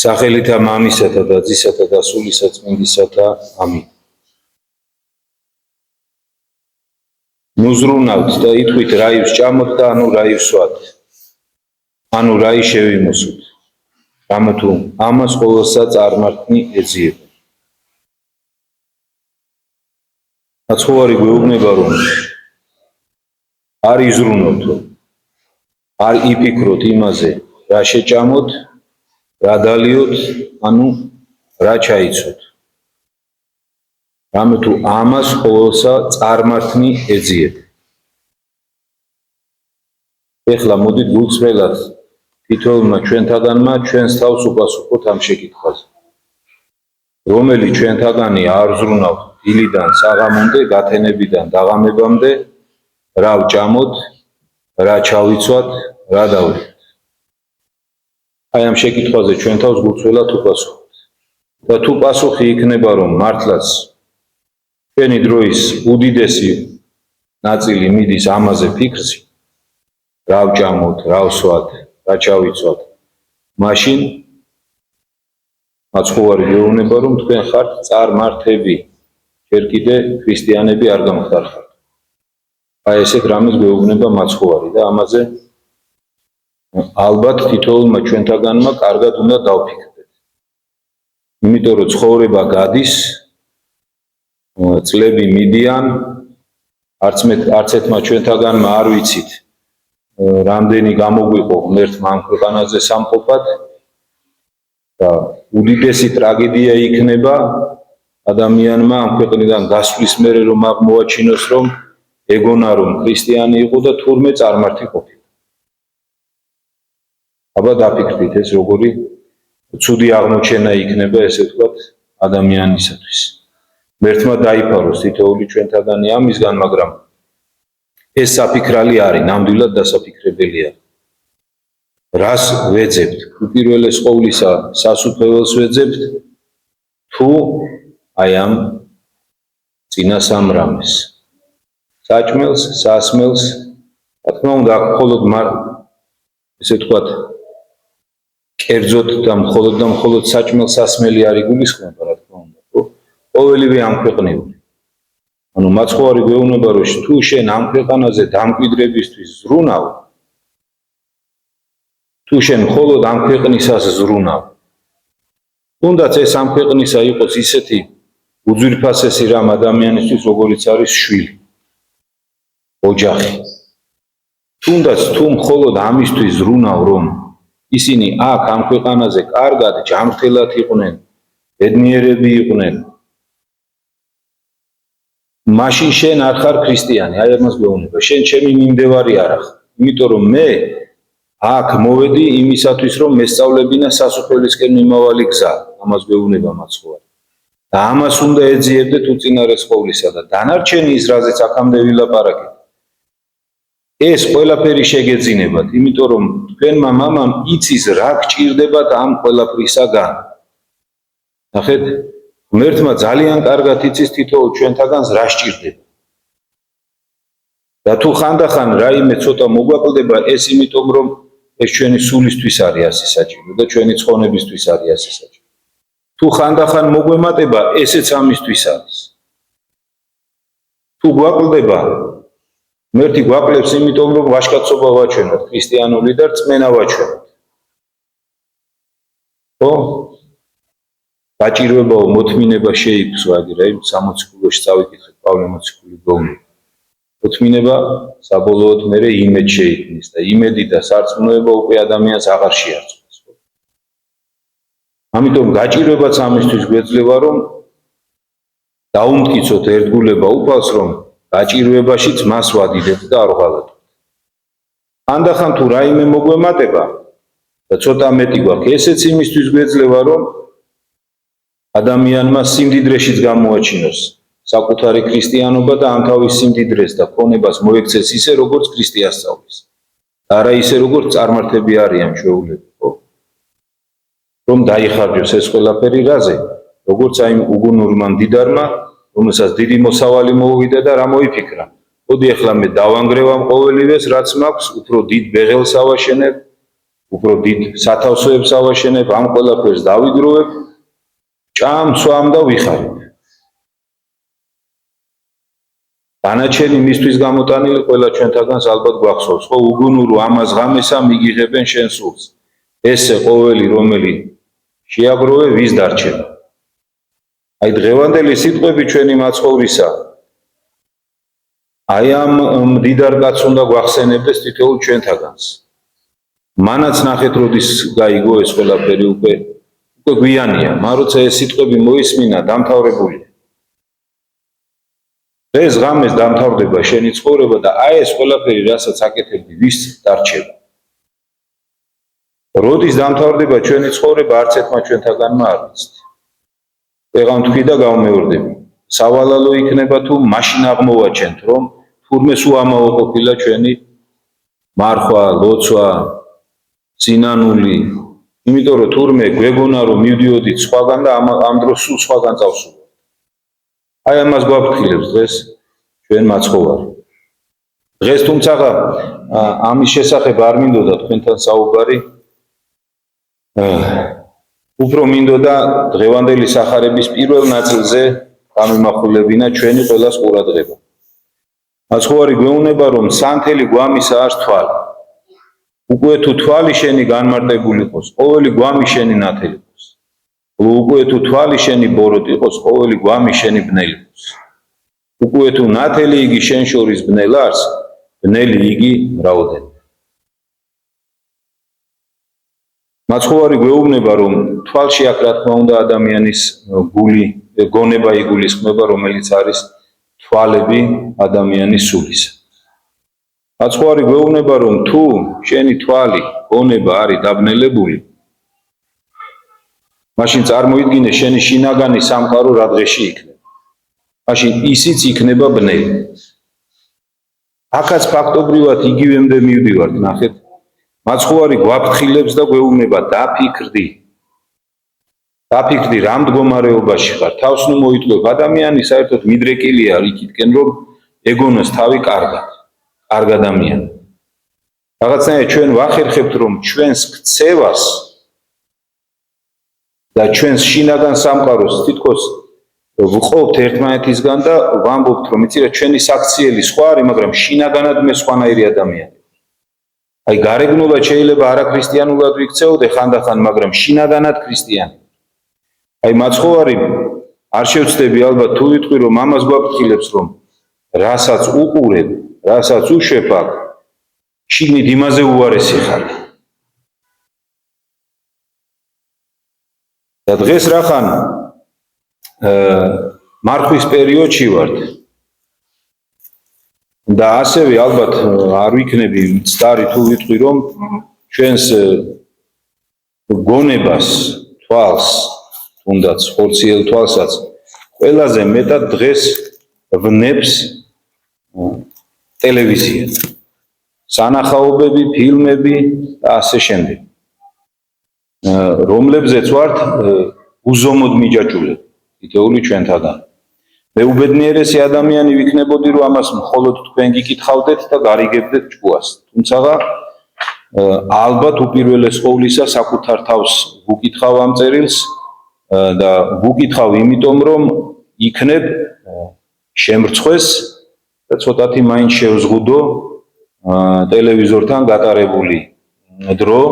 სახელითა მამისათა და ძისათა და სულისა წმინდისათა ამინ. ნუზრუნავთ და ითქვით რა ივს ჭამოთ და ანუ რა ივსვათ, ანუ რა შევიმოსოთ, რამეთუ ამას ყოველსა წარმართნი ეძიებენ. მაცხოვარი გვეუბნება, რომ არ იზრუნოთ, არ იფიქროთ იმაზე, რა შეჭამოთ, რა დალიოთ, ანუ რა ჩაიცოთ. რამეთუ ამას ყოველსა წარმართნი ეძიებენ. ეხლა მოდით გულწრფელად თითოეულმა ჩვენთაგანმა ჩვენს თავს უპასუხოთ ამ შეკითხვაზე. რომელი ჩვენთაგანი არ ზრუნავთ დილიდან საღამომდე, გათენებიდან დაღამებამდე, რა ვჭამოთ, რა ჩავიცვათ, რა დავლიოთ. აი ამ შეკითხვაზე ჩვენ თავს გულწრფელად უპასუხოთ. და თუ პასუხი იქნება, რომ მართლაც ჩვენი დროის უდიდესი ნაწილი მიდის ამაზე ფიქრში, რა ვჭამოთ, რა ვსვათ, რა ჩავიცვათ, მაშინ მაცხოვარი გვეუბნება, რომ თქვენ ხართ წარმართები, ჯერ კიდე ქრისტიანები არ გამხდარხართ. აი ესეთ რამეს გვეუბნება მაცხოვარი და ამაზე ალბათ თითოეულმა ჩვენთაგანმა კარგად უნდა დავფიქრდეთ. იმიტომ რომ ცხოვრება გადის, წლები მიდიან, არც ერთმა ჩვენთაგანმა არ ვიცით რამდენი გამოგვიყო ღმერთმა ამ ქვეყანაზე სამყოფად და უდიდესი ტრაგედია იქნება ადამიანმა ამ ქვეყნიდან გასვლის მერე, რომ აღმოაჩინოს, რომ ეგონა რომ ქრისტიანი იყო და თურმე წარმართი ყოფილა. აბა დაფიქრდით, ეს როგორი ცუდი აღმოჩენა იქნება, ესე ვთქვათ, ადამიანისათვის. ღმერთმა დაიფაროს თითოეული ჩვენთაგანი ამისგან, მაგრამ ეს საფიქრალი არის, ნამდვილად დასაფიქრებელი არის. რას ვეძებთ? უპირველეს ყოვლისა სასუფეველს ვეძებთ, თუ აი ამ წინასამრამეს, საჭმელს, სასმელს, რა თქმა უნდა, მხოლოდ ესე ვთქვათ, კერძოდ და მხოლოდ საჭმელ სასმელი არ იგულისხმება, რა თქმა უნდა, ყოველივე ამ ქვეყნიური. ანუ მაცხოვარი გვეუბნება, რომ თუ შენ ამ ქვეყანაზე დამკვიდრებისთვის ზრუნავ, თუ შენ მხოლოდ ამ ქვეყნისას ზრუნავ, თუნდაც ეს ამ ქვეყნისა იყოს ისეთი უძვირფასესი რამ ადამიანისთვის, როგორიც არის შვილი, ოჯახი. თუნდაც თუ მხოლოდ ამისთვის ზრუნავ, რომ ისინი აქ ამ ქვეყანაზე კარგად, ჯანმრთელად იყვნენ, ბედნიერები იყვნენ, მაშინ შენ არ ხარ ქრისტიანი, აი ამას გვეუბნება, შენ ჩემი მიმდევარი არ ხარ, იმიტომ რომ მე აქ მოვედი იმისათვის, რომ მესწავლებინა სასუფეველისკენ მიმავალი გზა, ამას გვეუბნება მაცხოვარი. და ამას უნდა ეძიებდეთ უწინარეს ყოვლისა და დანარჩენი ის, რაზეც აქამდე ვილაპარაკეთ. ეს ყველაფერი შეგეძინებათ, იმიტომ რომ თქვენმა მამამ იცის რა გჭირდებათ ამ ყველაფრისაგან. ნახეთ, ღმერთმა ძალიან კარგად იცის თითოეულ ჩვენთაგანს რა სჭირდება. და თუ ხანდახან რაიმე ცოტა მოგვაკლდება, ეს იმიტომ რომ ეს ჩვენი სულისთვის არის ასე საჭირო და ჩვენი ცხონებისთვის არის ასე საჭირო. თუ ხანდახან მოგვემატება, ესეც ამისთვის არის. თუ გვაკლდება, ღმერთი გვაკლებს იმიტომ რომ ვაჟკაცობა ვაჩვენოთ, ქრისტიანული და რწმენა ვაჩვენოთ. ხო? გაჭირვებაო მოთმინება შეიქმს, ვაგირა იმ 60 კულოში წავიკითხეთ პავლე მოციქული გვეუბნება. მოთმინება საბოლოოდ მერე იმედ შეიქმნის და იმედი და სარწმუნოება უკვე ადამიანს აღარ შეარწმუნოს. ამიტომ გაჭირვებაც ამისთვის გვეძლევა, რომ დაუმტკიცოთ ერთგულება უფალს, რომ გაჭირვებაშიც მას ვადიდებთ და არ ვღალატებთ. ხანდახან თუ რაიმე მოგვემატება და ცოტა მეტი გვაქვს, ესეც იმისთვის გვეძლევა, რომ ადამიანმა სიმდიდრეშიც გამოაჩინოს საკუთარი ქრისტიანობა და ამ თავის სიმდიდრეს და ქონებას მოექცეს ისე, როგორც ქრისტე ასწავლის. არა ისე, როგორც წარმართები არიან ჩვეულები, ხო? რომ დაიხარჯოს ეს ყველაფერი რაზე? როგორც აი უგუნურმა მდიდარმა, რომელსაც დიდი მოსავალი მოუვიდა და რა მოიფიქრა. მოდი ახლა მე დავანგრევ ამ ყოველივეს, რაც მაქვს, უფრო დიდ ბეღელს ავაშენებ უფრო დიდ სათავსოებს ავაშენებ, ამ ყველაფერს დავიგროვებ, ჭამ-სვამ და ვიხარებ. დანარჩენი მისთვის გამოტანილი ყველა ჩვენთაგანს ალბათ გვახსოვს, ხო, უგუნურო ამას ღამესა მიგიღებენ შენ სულს. ესე ყოველი რომელი შეაგროვე ვის დარჩება. აი დღევანდელი სიტყვები ჩვენი მაცხოვრისა აი ამ მდიდარ კაცს უნდა გვახსენებდეს თითოეულ ჩვენთაგანს. მანაც ნახეთ როდის გაიგო ეს ყველაფერი უკვე გვიანია, მაგრამ როცა ეს სიტყვები მოისმინა დამთავრებულია. ეს ღამეს დამთავრდება შენი ცხოვრება და აი ეს ყველაფერი რასაც აკეთებდი ვის დარჩება. როდის დამთავრდება ჩვენი ცხოვრება არც ერთმა ჩვენთაგანმა არ ვიცით. ვეღარ თქვი და გავმეორდები. სავალალო იქნება თუ მაშინ აღმოვაჩენთ რომ თურმე უამაო ყოფილა ჩვენი მარხვა, ლოცვა, სინანული, იმიტომ რომ თურმე გვეგონა რომ მივდიოდით სხვაგან და ამ დროს სულ სხვაგან წავსულოთ. აი ამას გვაფრთხილებს დღეს ჩვენ მაცხოვარი. დღეს თუმცა ამის შესახებ არ მინდოდა თქვენთან საუბარი. უფრო მინდოდა დღევანდელი სახარების პირველ ნაწილზე გამიმახვილებინა ჩვენი ყველას ყურადღება. მაცხოვარი გვეუბნება რომ სანთელი გვამისა არის თვალი. უკვე თუ თვალი შენი განმარტებული იყოს, ყოველი გვამი შენი ნათელი იყოს. უკვე თუ თვალი შენი ბოროტ იყოს, ყოველი გვამი შენი ბნელი იყოს. უკვე თუ ნათელი იგი შენ შორის ბნელ არის, ბნელი იგი მრავლდება. მაცხოვარი გვეუბნება რომ თვალში აქ რა თქმა უნდა ადამიანის გული, გონება იგულისხმება, რომელიც არის თვალები ადამიანის სულისა. მაცხოვარი გვეუბნება რომ თუ შენი თვალი, გონება არის დაბნელებული, მაშინ წარმოიდგინე შენი შინაგანი სამყარო რა დღეში იქნება. მაშინ ისიც იქნება ბნელი. აქაც ფაქტობრივად იგივემდე მივდივართ, ნახეთ. მაცხოვარი გვაფრთხილებს და გვეუბნება დაფიქრდი. დაფიქრდი რა მდგომარეობაში ხარ. თავს ნუ მოიტყვებ. ადამიანი საერთოდ მიდრეკილია იქითკენ რომ ეგონოს თავი კარგად. კარგ ადამიანი. რაღაცნაირად ჩვენ ვახერხებთ რომ ჩვენს ქცევას და ჩვენს შინაგან სამყაროს თითქოს ვყოფთ ერთმანეთისგან და ვამბობთ რომ იცი რა ჩვენი საქციელი სხვა არის, მაგრამ შინაგანად მე სხვანაირი ადამიანი. აი გარეგნულად შეიძლება არაქრისტიანულად ვიქცეოდე ხანდახან, მაგრამ შინაგანად ქრისტიანი. აი მაცხოვარი არ შევცდები ალბათ თუ ვიტყვი რომ ამას გვაფრთხილებს რომ რასაც უყურებ, რასაც უშვებ აქ, შიგნით იმაზე უარესი ხარ. და დღეს რახან მარხვის პერიოდში ვართ და ასევე ალბათ არ ვიქნები მცდარი თუ ვიტყვი რომ ჩვენს გონებას, თვალს, თუნდაც ხორციელ თვალსაც ყველაზე მეტად დღეს ვნებს ტელევიზია, სანახაობები, ფილმები და ასე შემდეგ. რომლებზეც ვართ უზომოდ მიჯაჭვულები თითოეული ჩვენთაგან. მე უბედნიერესი ადამიანი ვიქნებოდი რომ ამას მხოლოდ თქვენ გიკითხავდეთ და გარიგებდეთ ჭკუას. თუმცა ალბათ უპირველეს ყოვლისა საკუთარ თავს ვუკითხავ ამ წერილს და ვუკითხავ იმიტომ რომ იქნებ შემრცხვეს და ცოტათი მაინც შევზღუდო ტელევიზორთან გატარებული დრო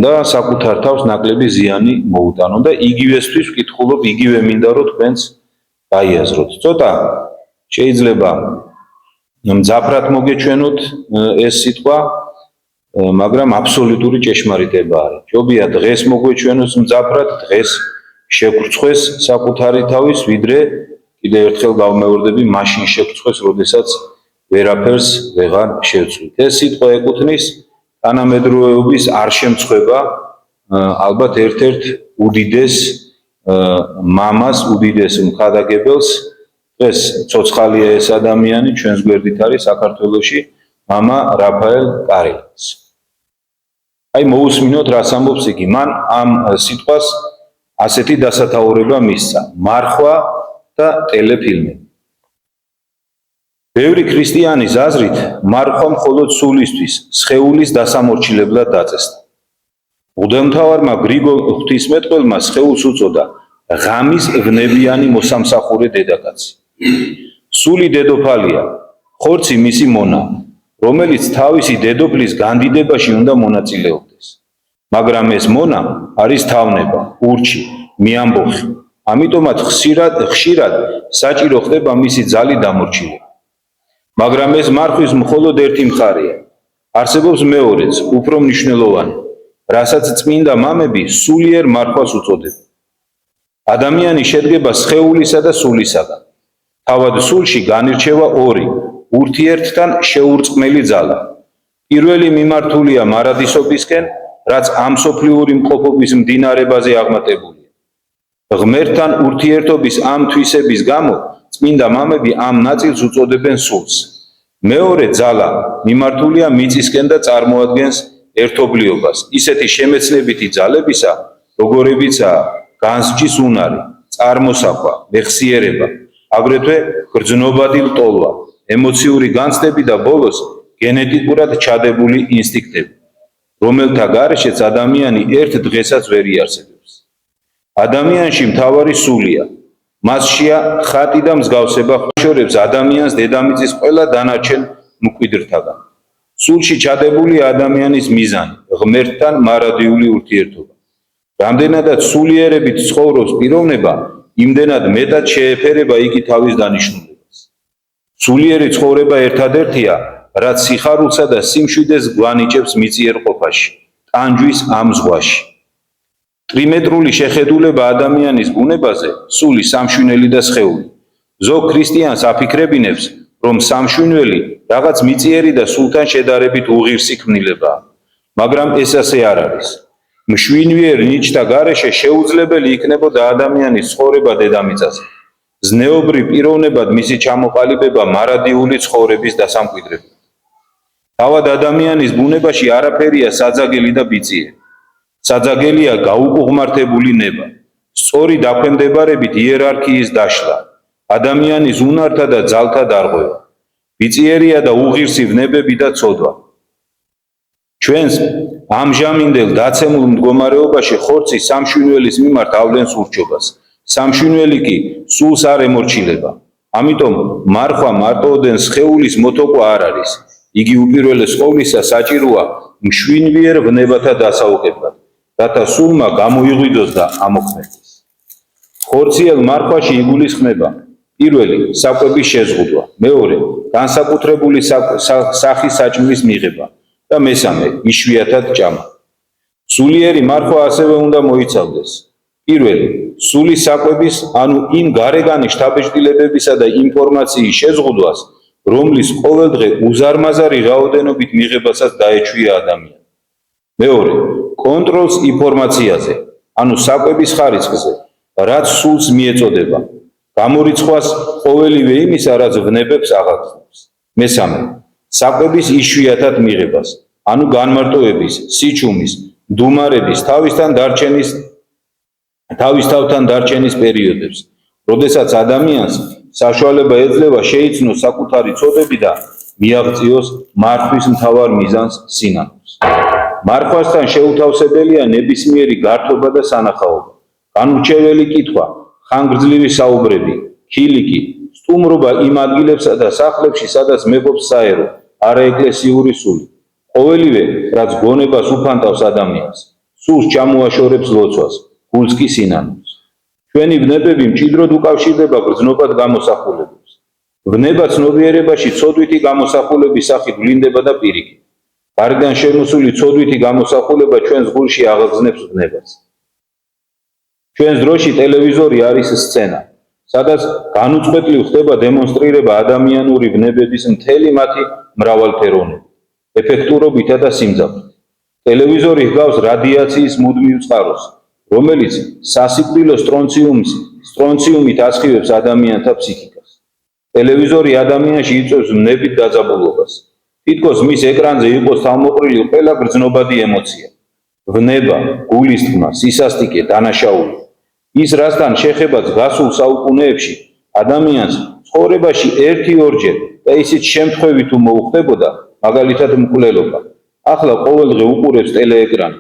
და საკუთარ თავს ნაკლები ზიანი მოუტანო და იგივესთვის ვკითხულობ, იგივე მინდა რომ თქვენც გაიაზროთ. ცოტა შეიძლება მძაფრად მოგეჩვენოთ ეს სიტყვა, მაგრამ აბსოლუტური ჭეშმარიტება არის. ჯობია დღეს მოგვეჩვენოს მძაფრად, დღეს შეგვრცხვეს საკუთარი თავის, ვიდრე კიდევ ერთხელ გავმეორდები, მაშინ შეგვრცხვეს, როდესაც ვერაფერს ვეღარ შევცვლით. ეს სიტყვა ეკუთვნის თანამედროვეობის არ შემცხვება ალბათ ერთ-ერთ უდიდეს მამას, უდიდეს მხარდაგებელს. ეს ცოცხალია ეს ადამიანი, ჩვენს გვერდით არის საქართველოში, მამა რაფაელ კარელს. აი მოусმინოთ რას ამბობს იგი. მან ამ სიტყვას ასეთი დასათაურება მისცა: მარხვა და ტელეფილმი. ბევრი ქრისტიანის აზრით მარხვა მხოლოდ სულისთვის, სხეულის დასამორჩილებლად დაწესდა. მღვდელმთავარმა გრიგოლ ღვთისმეტყველმა სხეულს უწოდა ღამის ვნებიანი მოსამსახურე დედაკაცი. სული დედოფალია, ხორცი მისი მონა, რომელიც თავისი დედოფლის განდიდებაში უნდა მონაწილეობდეს. მაგრამ ეს მონა არის თავნება, ურჩი, მიამბოხი. ამიტომაც ხშირად საჭირო ხდება მისი ძალი დამორჩილება. მაგრამ ეს მარხვის მხოლოდ ერთი მხარეა. არსებობს მეორეც, უფრო მნიშვნელოვანი, რასაც წმინდა მამები სულიერ მარხვას უწოდებენ. ადამიანი შედგება სხეულისა და სულისაგან. თავად სულში განირჩევა ორი, ურთიერთთან შეურწყმელი ძალა. პირველი მიმართულია მარადისობისკენ, რაც ამსოფლიური მყოფობის მდინარებაზე აღმატებულია. ღმერთთან ურთიერთობის ამ თვისების გამო წმინდა მამები ამ ნაწილს უწოდებენ სულს. მეორე ძალა მიმართულია მიწისკენ და წარმოადგენს ერთობლიობას, ისეთი შემეცნებითი ძალებისა, როგორებიცაა განსჯის უნარი, წარმოსახვა, მეხსიერება, აგრეთვე გრძნობადი ლტოლვა, ემოციური განცდები და ბოლოს გენეტიკურად ჩადებული ინსტინქტები, რომელთა გარეშეც ადამიანი ერთ დღესაც ვერ იარსებებს. ადამიანში მთავარი სულია, მასშია ხატი და მსგავსება ხშირებს ადამიანს დედამიწის ყველა დანარჩენ მკვიდრთაგან. სულში ჩადებულია ადამიანის მიზანი, ღმერთთან მარადიული ურთიერთობა. რამდენადაც სულიერებით ცხოვრობს პიროვნება, იმდენად მეტად შეეფერება იგი თავის დანიშნულებას. სულიერი ცხოვრება ერთადერთია, რაც სიხარულსა და სიმშვიდეს გვანიჭებს მიწიერ ყოფაში, ტანჯვის ამ ზღვაში. ტრიმეტრული შეხედულება ადამიანის ბუნებაზე, სული, სამშვინელი და სხეული. ზოგ ქრისტიანს აფიქრებინებს, რომ სამშვინელი რაღაც მიწიერი და სულთან შედარებით უღირსი ქმნილებაა, მაგრამ ეს ასე არ არის. მშვინვიერ ნიჭთა გარეშე შეუძლებელი იქნებოდა ადამიანის ცხოვრება დედამიწაზე. ზნეობრივ პიროვნებად მისი ჩამოყალიბება მარადიული ცხოვრების დასამკვიდრებლად. თავად ადამიანის ბუნებაში არაფერია საძაგელი და ბიწიერი. საძაგელია გაუკუღმართებული ნება, სწორი დაქვემდებარებით იერარქიის დაშლა, ადამიანის უნართა და ძალთა დარღვევა. ბიწიერია და უღირსი ვნებები და ცოდვა. ჩვენს ამჟამინდელ დაცემულ მდგომარეობაში ხორცი სამშვინველის მიმართ ავლენს ურჩობას. სამშვინველი კი სულს არ ემორჩილება. ამიტომ მარხვა მარტოოდენ სხეულის მოტოყვა არ არის. იგი უპირველეს ყოვლისა საჭიროა მშვინვიერ ვნებათა დასაუყებლად, რათა სულმა გამოიღვიძოს და ამოქმედდეს. ხორციელ მარხვაში იგულისხმება პირველი საკვების შეზღუდვა, მეორე განსაკუთრებული სახის საჭმლის მიღება და მესამე იშვიათად ჭამა. სულიერი მარხვა ასევე უნდა მოიცავდეს პირველი სულის საკვების, ანუ იმ გარეგანი შთაბეჭდილებებისა და ინფორმაციის შეზღუდვას, რომლის ყოველდღე უზარმაზარი რაოდენობით მიღებასაც დაეჩვია ადამიანი. მეორე კონტროლს ინფორმაციაზე, ანუ საკვების ხარისხზე, რაც სულს მიეწოდება, გამორიცხვას ყოველივე იმისა, რაც ვნებებს აღაგზნებს. მესამე საკვების იშვიათად მიღებას, ანუ განმარტოების, სიჩუმის, მდუმარების, თავისთავთან დარჩენის პერიოდებს, როდესაც ადამიანს საშუალება ეძლევა შეიცნოს საკუთარი ცოდები და მიაღწიოს მარხვის მთავარ მიზანს სინანულს. მარხვასთან შეუთავსებელია ნებისმიერი გართობა და სანახაობა, განურჩეველი კითხვა, ხანგრძლივი საუბრები, ქილიკი, სტუმრობა იმ ადგილებსა და სახლებში, სადაც მეფობს საერო, არაეკლესიური სული. ყოველივე, რაც გონებას უფანტავს ადამიანს, სულს ჩამოაშორებს ლოცვას, გულს კი სინანულს. ჩვენი ვნებები მჭიდროდ უკავშირდება გრძნობად გამოსახულებებს. ვნება ცნობიერებაში ცოდვითი გამოსახულების სახით ვლინდება და პირიქით. გარედან შემოსული ცოდვითი გამოსახულება ჩვენს გულში აღაგზნებს ვნებას. ჩვენს დროში ტელევიზორი არის სცენა, სადაც განუწყვეტლივ ხდება დემონსტრირება ადამიანური ვნებების მთელი მათი მრავალფეროვნება, ეფექტურობითა და სიმძაფრით. ტელევიზორი ჰგავს რადიაციის მუდმივ წყაროს, რომელიც სასიკვდილო სტრონციუმით ასხივებს ადამიანთა ფსიქიკას. ტელევიზორი ადამიანში იწვევს ვნებით დაძაბულობას. თითქოს მის ეკრანზე იყოს თავმოყრილი ყველა გრძნობადი ემოცია, ვნება, გულისწყმა, სისასტიკე, დანაშაული. ის რასთან შეხებაც გასულ საუკუნეებში ადამიანს ცხოვრებაში 1-2 ჯერ და და ისიც შემთხვევით თუ მოუხდებოდა, მაგალითად მკვლელობა. ახლა ყოველდღე უყურებს ტელეეკრანი.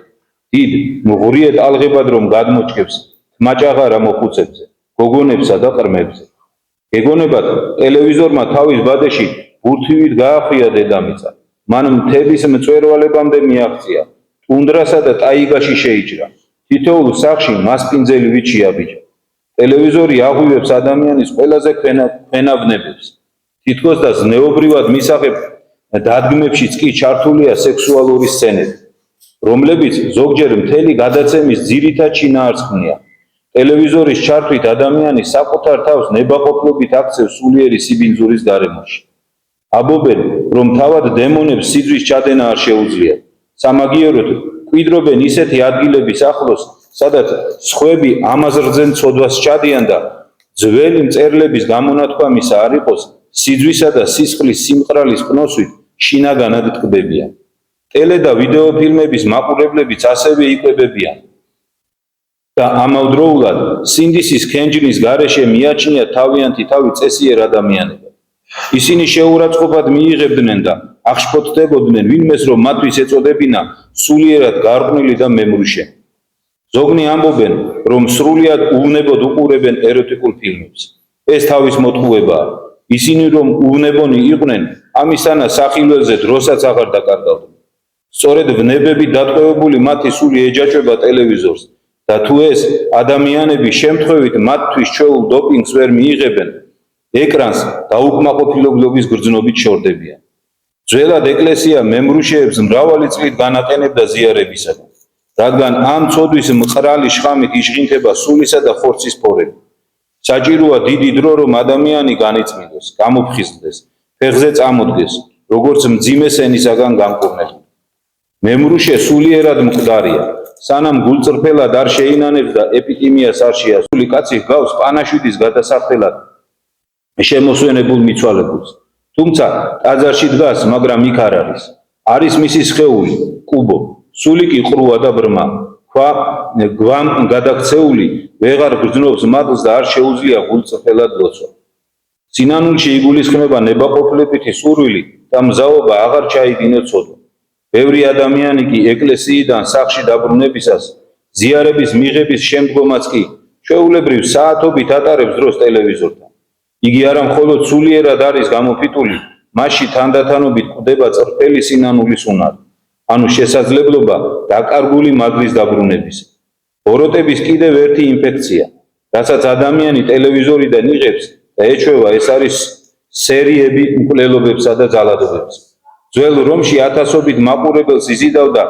დიდ მღვრიე ტალღებად რომ გადმოჭკებს თმაჭაღარა მოხუცებზე, გოგონებსა და ყრმებზე. გეგონებათ ტელევიზორმა თავის ბადეში ბურთივით გაახვია დედამიწა. მან მთების მწვერვალებამდე მიაღწია, ტუნდრასა და ტაიგაში შეიჭრა. თითოეულ სახლში მასპინძელივით შეაბიჯა. ტელევიზორი აღვივებს ადამიანის ყველაზე ქვენავნებებს. თითქოს და ზნეობრივად მისაღებ დადგმებშიც კი ჩართულია სექსუალური სცენები, რომლებიც ზოგჯერ მთელი გადაცემის ძირითად შინაარსს ქმნიან. ტელევიზორის ჩართვით ადამიანი საკუთარ თავს ნებაყოფლობით აქცევს სულიერი სიბინძურის გარემოში. აბობენ, რომ თავად დემონებს სიძვის ჩადენა არ შეუძლიათ. სამაგიეროდ კვიდრობენ ისეთი ადგილების ახლოს, სადაც სხვები ამაზრძენ ცოდვას ჩადიან და ძველი მწერლების გამონათქვამისა არ იყოს, სიძვისა და სისხლის სიმყრალის ყნოსვით შინაგანად ტკბებიან. ტელე და ვიდეო ფილმების მაყურებლებიც ასევე იკვებებიან და ამავდროულად სინდისის ქენჯნის გარეშე მიაჩნიათ თავიანთი თავი წესიერ ადამიანებად. ისინი შეურაცხყოფად მიიღებდნენ და აღშფოთდებოდნენ ვინმეს, რომ მათთვის ეწოდებინა სულიერად გარყვნილი და მემრუშე. ზოგნი ამბობენ, რომ სრულიად უვნებოდ უყურებენ ეროტიკულ ფილმებს. ეს თავის მოტყუებაა. ისინი რომ უვნებონი იყვნენ, ამისანა სახილველზე დროსაც აღარ დაკარგავდნენ. სწორედ ვნებებით დატყვევებული მათი სული ეჯაჭვება ტელევიზორს და თუ ეს ადამიანები შემთხვევით მათთვის ჩვეულ დოპინგს ვერ მიიღებენ, ეკრანს დაუკმაყოფილებლობის გრძნობით შორდებიან. ძველად ეკლესია მემრუშეებს მრავალი წლით განაყენებდა ზიარებისაგან, რადგან ამ ცოდვის მყრალი შხამით იშღინთება სულისა და ხორცის ფორები. საჭიროა დიდი დრო, რომ ადამიანი განიწმინდოს, გამოფხიზლდეს, ფეხზე წამოდგეს, როგორც მძიმე სენისაგან განკურნებული. მემრუშე სულიერად მკვდარია, სანამ გულწრფელად არ შეინანებს და ეპიტიმიას არ შეასრულებს, კაცი ჰგავს პანაშვიდის გადასახდელად შემოსვენებულ მიცვალებულს. თუმცა ტაძარში დგას, მაგრამ იქ არ არის. არის მისი სხეული, კუბო, სული კი ყრუა და ბრმა. ქვა გვამ გადაქცეული ვეღარ გრძნობს მატლს და არ შეუძლია გულწრფელად ლოცვა. სინანულში იგულისხმება ნებაყოფლებითი სურვილი და მზაობა აღარ ჩაიდინოთ ცოდვა. ბევრი ადამიანი კი ეკლესიიდან სახლში დაბრუნებისას, ზიარების მიღების შემდგომაც კი ჩვეულებრივ საათობით ატარებს დროს ტელევიზორთან. იგი არა მხოლოდ სულიერად არის გამოფიტული, მასში თანდათანობით კვდება წრფელი სინანულის უნარი, ანუ შესაძლებლობა დაკარგული მაგლის დაბრუნებისა. ბოროტების კიდევ ერთი ინფექცია, რასაც ადამიანი ტელევიზორიდან იღებს და ეჩვევა, ეს არის სერიები მკვლელობებსა და ძალადობებს. ძველ რომში ათასობით მაყურებელს იზიდავდა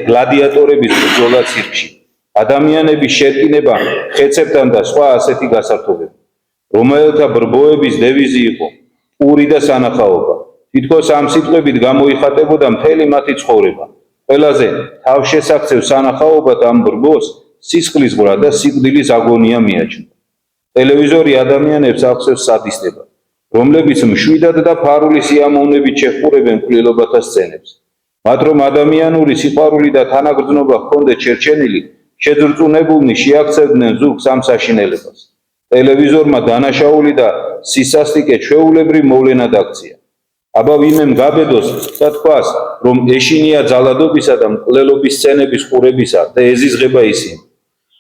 გლადიატორების ბრძოლა ცირკში, ადამიანების შეტკინება ხეცებთან და სხვა ასეთი გასართობები, რომელთა ბრბოების დევიზი იყო პური და სანახაობა. თითქოს ამ სიტყვებით გამოიხატებოდა მთელი მათი ცხოვრება. ყველაზე თავშესაქცევ სანახაობად ამ ბრბოს სისხლისღვრა და სიკვდილის აგონია მიაჩნდა. ტელევიზორი ადამიანებს აღწევს სადისტებად, რომლებიც მშვიდად და ფარული სიამოვნებით შეჰყურებენ მკვლელობათა სცენებს. მათ რომ ადამიანური სიყვარული და თანაგრძნობა ჰქონდეთ შერჩენილი, შეძრწუნებულნი შეაქცევდნენ ზურგს ამ საშინელებას. ტელევიზორმა დანაშაული და სისასტიკე ჩვეულებრივ მოვლენად აქცია. აბა ვინმემ გაბედოს და თქვას, რომ ეშინია ძალადობისა და მკვლელობის სცენების ყურებისა და ეზიზღება ისინი.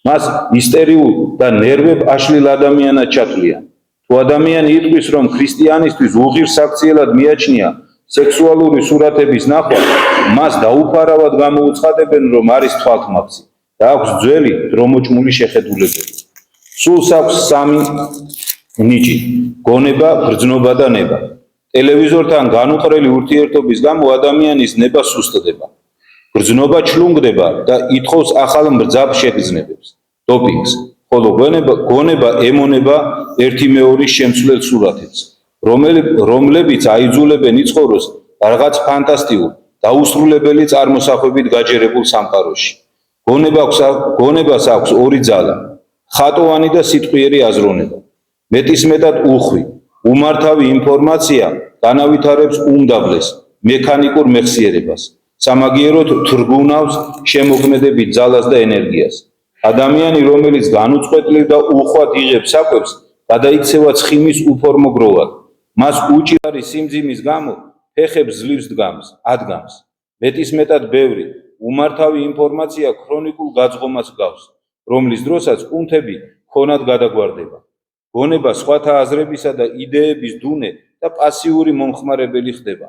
მას ისტერიულ და ნერვებ აშლილ ადამიანად ჩათვლიან. თუ ადამიანი იტყვის, რომ ქრისტიანისთვის უღირსაქციელად მიაჩნია სექსუალური სურათების ნახვა, მას დაუფარავად გამოუცხადებენ, რომ არის თვალთმაქცი და აქვს ძველი დრომოჭმული შეხედულებები. სულს აქვს სამი ნიჭი: გონება, გრძნობა და ნება. ტელევიზორთან განუყრელი ურთიერთობის გამო ადამიანის ნება სუსტდება, გრძნობა ჩლუნგდება და ითხოვს ახალ მბრძავ შეგრძნებებს, დოპინგს, ხოლო გონება ემონება ერთი მეორის შემცვლელ სურათებს, რომლებიც აიძულებენ იცხოვროს რაღაც ფანტასტიკურ, დაუსრულებელი წარმოსახვებით გაჯერებულ სამყაროში. გონებას აქვს ორი ძალა: ხატოვანი და სიტყვიერი აზროვნება. მეტისმეტად უხვი, უმართავი ინფორმაცია განავითარებს უმდაბლეს, მექანიკურ მეხსიერებას, სამაგიეროდ თრგუნავს შემოქმედებით ძალას და ენერგიას. ადამიანი, რომელიც განუწყვეტლივ და უხვად იღებს საკვებს, გადაიქცევა ცხიმის უფორმო გროვად, მას უჭიარი სიმძიმის გამო ფეხებს ძლივს ადგამს. მეტისმეტად ბევრი უმართავი ინფორმაცია ქრონიკულ გაძღომას გავს, რომლის დროსაც კუნთები ქონად გადაგვარდება. გონება სხვათა აზრებისა და იდეების დუნე და პასიური მომხმარებელი ხდება.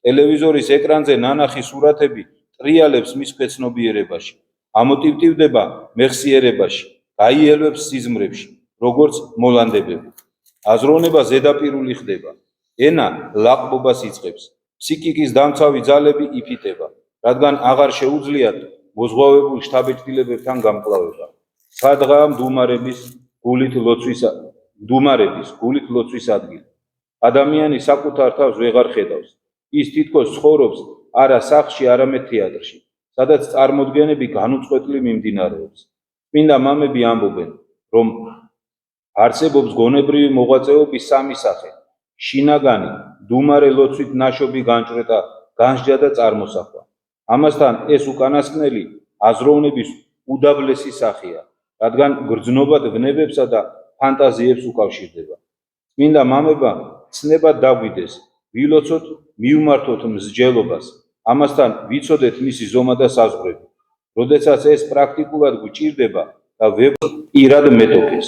ტელევიზორის ეკრანზე ნანახი სურათები ტრიალებს მის ქვეცნობიერებაში, ამოტივტივდება მეხსიერებაში, გაიელვებს სიზმრებში, როგორც მოლანდებები. აზროვნება ზედაპირული ხდება, ენა ლაყბობას იწყებს, ფსიქიკის დამცავი ძალები იფიტება, რადგან აღარ შეუძლიათ მოზღვავებულ შთაბეჭდილებებთან გამკლავება. სადღაა მდუმარების გულით ლოცვის ადგილი. ადამიანი საკუთარ თავს ვეღარ ხედავს. ის თითქოს ცხოვრობს არა სახლში, არამედ თეატრში, სადაც წარმოდგენები განუწყვეტლი მიმდინარეობს. წმინდა მამები ამბობენ, რომ არსებობს გონებრივი მოღვაწეობის სამი სახე: შინაგანი, მდუმარე ლოცვით ნაშობი განჭვრეტა, განსჯა და წარმოსახვა. ამასთან ეს უკანასკნელი აზროვნების უდაბლესი სახეა, რადგან გრძნობად ვნებებსა და ფანტაზიებს უკავშირდება. წმინდა მამება ცნებად დაგვიდეს, ვილოცოთ, მივმართოთ მსჯელობას, ამასთან ვიცოდეთ მისი ზომა და საზღვრები. როდესაც ეს პრაქტიკულად გვჭირდება და პირად მეტოქეს.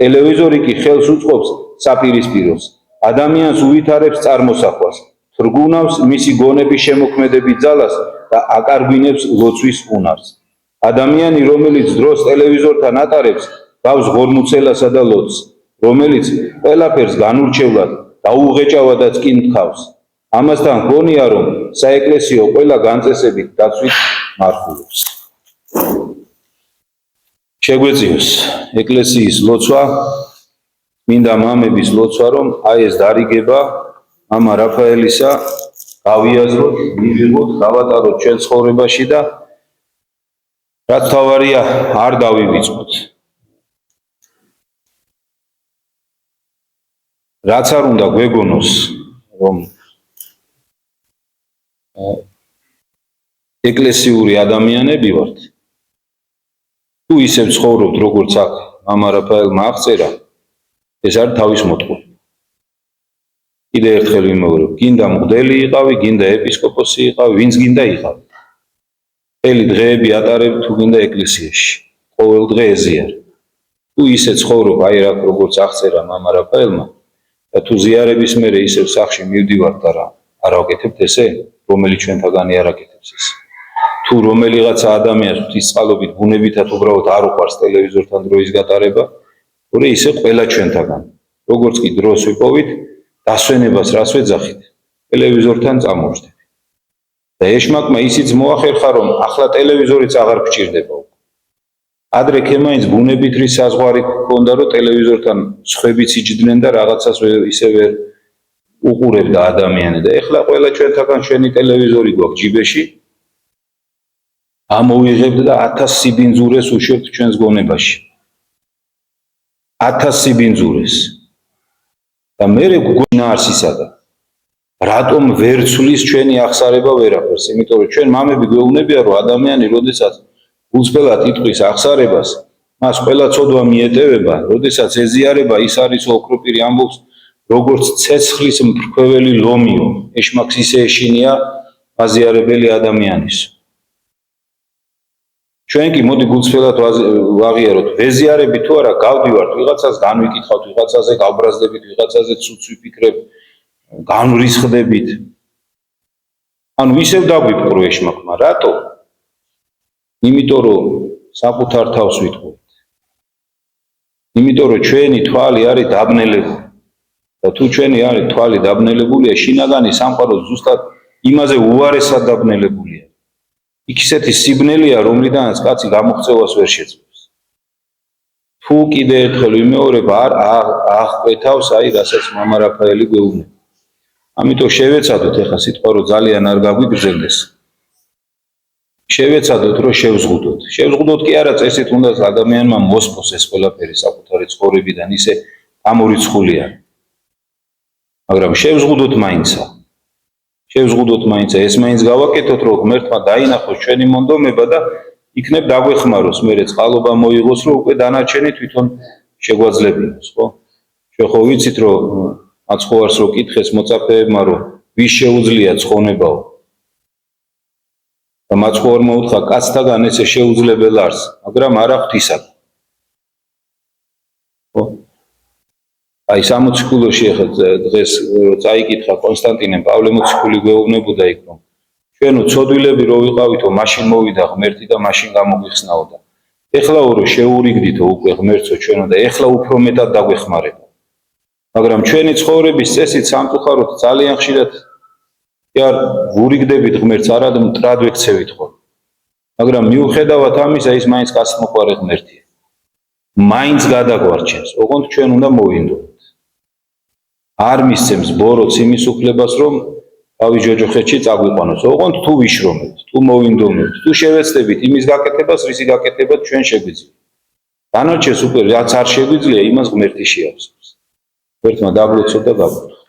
ტელევიზორი კი ხელს უწყობს საპირისპიროს, ადამიანს უვითარებს წარმოსახვას, თრგუნავს მისი გონების შემოქმედებით ძალას და აკარგვინებს ლოცვის უნარს. ადამიანი, რომელიც დროს ტელევიზორთან ატარებს, გავს ღორმუცელასა და ლოცს, რომელიც ყველაფერს განურჩევლად დაუღეჭავადაც კი მtkავს. ამასთან გონია, რომ საეკლესიო ყველა განწესებით დაცვით მართულობს. შეგვეციოს ეკლესიის ლოცვა, მინდა მამების ლოცვა, რომ აი ეს დარიგება მამა რაფაელისა გავიაზროთ, მივიღოთ, გავატაროთ ჩვენ ცხოვრებაში და რაც თავარია არ დავივიწყოთ. რაც არ უნდა გვეგონოს, რომ ეკლესიური ადამიანები ვართ, თუ ისევ ცხოვრობთ, როგორც აქ მამა რაფაელმა აღწერა, ეს არის თავის მოთხოვნა. კიდევ ერთხელ ვიმეორებ, გინდა მღვდელი იყავი, გინდა ეპისკოპოსი იყავი, ვინც გინდა იყავი. მთელი დღეები ატარებ თუ გინდა ეკლესიაში, ყოველ დღე ეზიარ. თუ ისე ცხოვრობ, აი როგორც აღწერა მამა რაფაელმა, და თუ ზიარების მერე ისევ სახლში მივდივართ და არ ვაკეთებთ ესე, რომელი ჩვენთაგანი არ აკეთებს ესე. თუ რომელიღაცა ადამიანს ღვთისწყალობით ბუნებითად უბრალოდ არ უყვარს ტელევიზორთან დროის გატარება, თორე ისე ყველა ჩვენთაგანი. როგორც კი დროს ვიპოვით, დასვენებას რას ვეძახით, ტელევიზორთან წამოვждები. და ეშმაკმა ისიც მოახერხა, რომ ახლა ტელევიზორიც აღარ გჭირდება. ადრე ქემაინც ბუნებით რის საზღვარი ჰქონდა, რომ ტელევიზორთან სხვებიც იჯდნენ და რაღაცას ისე ვერ უყურებდა ადამიანი. და ეხლა ყველა ჩვენთაგან ჩვენი ტელევიზორი გვაქვს ჯიბეში, ამოვიღებთ და 1000 სიბინძურეს უშვებთ ჩვენს გონებაში. 1000 სიბინძურეს. და მერე გვგონა არსისადა. რატომ ვერ ცვლის ჩვენი აღსარება ვერაფერს? იმიტომ რომ ჩვენ მამები გვეუბნებიან, რომ ადამიანი როდესაც გულწრფელად იტყვის აღსარებას, მას ყველა ცოდვა მიეტევება, როდესაც ეზიარება, ის არის ოქროპირი ამბობს, როგორც ცეცხლის მფრქვეველი ლომიო, ეშმაკს ისე ეშინია აზიარებელი ადამიანის. ჩვენ კი მოდი გულწრფელად ვაღიაროთ, ვეზიარები თუ არა, გავდივართ, ვიღაცას განვიკითხავთ, ვიღაცაზე გავბრაზდებით, ვიღაცაზე ცუც ვიფიქრებთ, განვრისხდებით. ანუ ისევ დაგვიფკრო ეშმაკმა, რატო? იმიტომ რომ საკუთარ თავს ვიტყვით. იმიტომ რომ ჩვენი თვალი არის დაბნელებული. და თუ ჩვენი არის თვალი დაბნელებულია, შინაგანი სამყარო ზუსტად იმაზე უარესად დაბნელებულია. იქ ისეთი სიბნელია, რომლიდანაც კაცი გამოღწევას ვერ შეძლებს. თუ კიდე ერთხელ ვიმეორებ, არ აღკვეთავს აი რასაც მამა რაფაელი გვეუბნება. ამიტომ შევეცადოთ ეხლა სიტყვა რომ ძალიან არ გაგვიგრძელდეს. შევეცადოთ რომ შევზღუდოთ. შევზღუდოთ კი არა წესით უნდა ადამიანმა მოსპოს ეს ყველაფერი საკუთარი ცხოვრებიდან ისე ამორიცხულია. მაგრამ შევზღუდოთ მაინცა. შევზღუდოთ მაინცა, ეს მაინც გავაკეთოთ რომ ღმერთმა დაინახოს ჩვენი მონდომება და იქნებ დაგვეხმაროს, მერე წყალობა მოიღოს, რომ უკვე დანარჩენი თვითონ შეგვაძლებინოს, ხო? ჩვენ ხო ვიცით რომ აცხოვარს რო კითხეს მოწაფეებმა რომ ვის შეუძლია ცხონებაო და მაცხოვარმა უთხრა კაცთაგან ესე შეუძლებელ არს მაგრამ არა ღვთისაგან ხო აი 60 კილოში ახლა დღეს წაიკითხა კონსტანტინემ პავლე მოციქული გვეუბნებოდა იქ რომ ჩვენო ცოდვილები რო ვიყავითო მაშინ მოვიდა ღმერთი და მაშინ გამოგვიხსნაო და ეხლა რო შეურიგდითო უკვე ღმერთო ჩვენო და ეხლა უფრო მეტად დაგვეხმარება მაგრამ ჩვენი ცხოვრების წესით სამწუხაროდ ძალიან ხშირად არ ვურიგდებით ღმერთს არად მტრად ვექცევით ხოლმე მაგრამ მიუხედავად ამისა ის მაინც კაცმოყვარე ღმერთია მაინც გადაგვარჩენს ოღონდ ჩვენ უნდა მოვინდომოთ არ მისცემს ბოროტს იმის უფლებას რომ თავი ჯოჯოხეთში წაგვიყვანოს ოღონდ თუ ვიშრომებთ თუ მოვინდომებთ თუ შევეცდებით იმის გაკეთებას რისი გაკეთება ჩვენ შეგვიძლია დანარჩენს უკვე რაც არ შეგვიძლია იმას ღმერთი შეავსებს ღმერთმა დაგლოცოთ და გავხუროთ